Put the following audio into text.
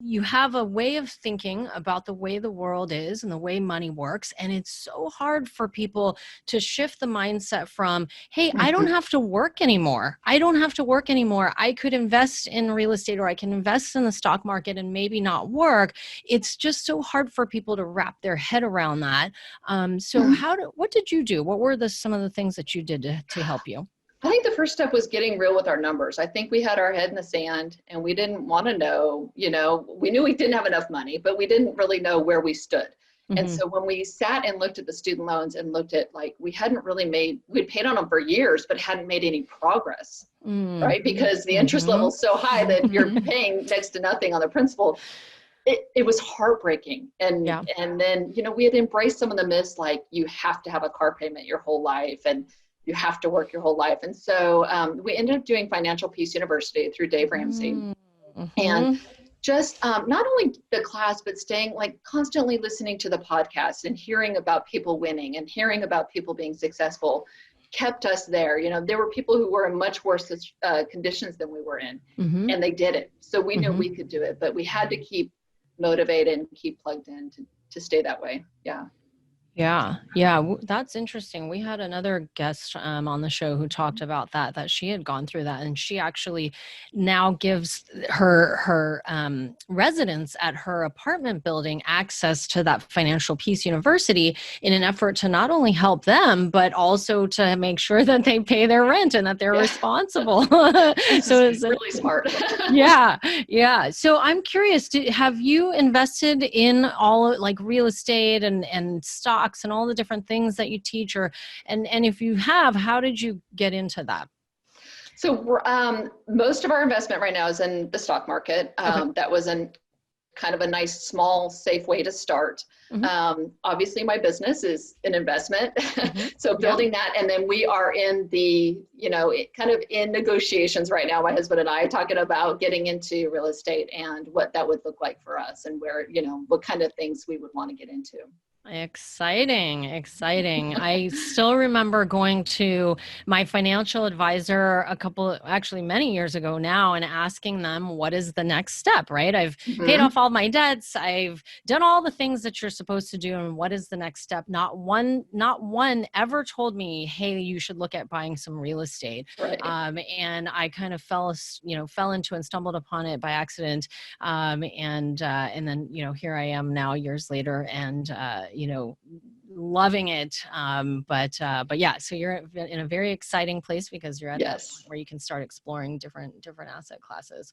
you have a way of thinking about the way the world is and the way money works. And it's so hard for people to shift the mindset from, hey, I don't have to work anymore. I don't have to work anymore. I could invest in real estate, or I can invest in the stock market and maybe not work. It's just so hard for people to wrap their head around that. So what did you do? What were some of the things that you did to help you? I think the first step was getting real with our numbers. I think we had our head in the sand and we didn't want to know, we knew we didn't have enough money, but we didn't really know where we stood. And so when we sat and looked at the student loans and looked at, like, we'd paid on them for years, but hadn't made any progress, right? Because the interest level is so high that you're paying next to nothing on the principal. It was heartbreaking. And then, we had embraced some of the myths, like you have to have a car payment your whole life and you have to work your whole life. And so we ended up doing Financial Peace University through Dave Ramsey. And just not only the class, but staying, like, constantly listening to the podcast and hearing about people winning and hearing about people being successful kept us there. There were people who were in much worse conditions than we were in, and they did it. So we knew we could do it, but we had to keep motivated and keep plugged in to stay that way. Yeah. That's interesting. We had another guest on the show who talked about that she had gone through that, and she actually now gives her residents at her apartment building access to that Financial Peace University in an effort to not only help them, but also to make sure that they pay their rent and that they're responsible. So it's really smart. Yeah. So I'm curious, have you invested in all, like, real estate and stocks and all the different things that you teach, and if you have, how did you get into that? So most of our investment right now is in the stock market. That was kind of a nice, small, safe way to start. Obviously my business is an investment. So building that, and then we are in the, kind of in negotiations right now, my husband and I, talking about getting into real estate and what that would look like for us and where, what kind of things we would want to get into. Exciting. I still remember going to my financial advisor many years ago now, and asking them, what is the next step, right? I've paid off all my debts. I've done all the things that you're supposed to do. And what is the next step? Not one ever told me, hey, you should look at buying some real estate. Right. And I kind of fell into and stumbled upon it by accident. And then, here I am now years later, and, loving it. But yeah, so you're in a very exciting place because you're at that point where you can start exploring different asset classes.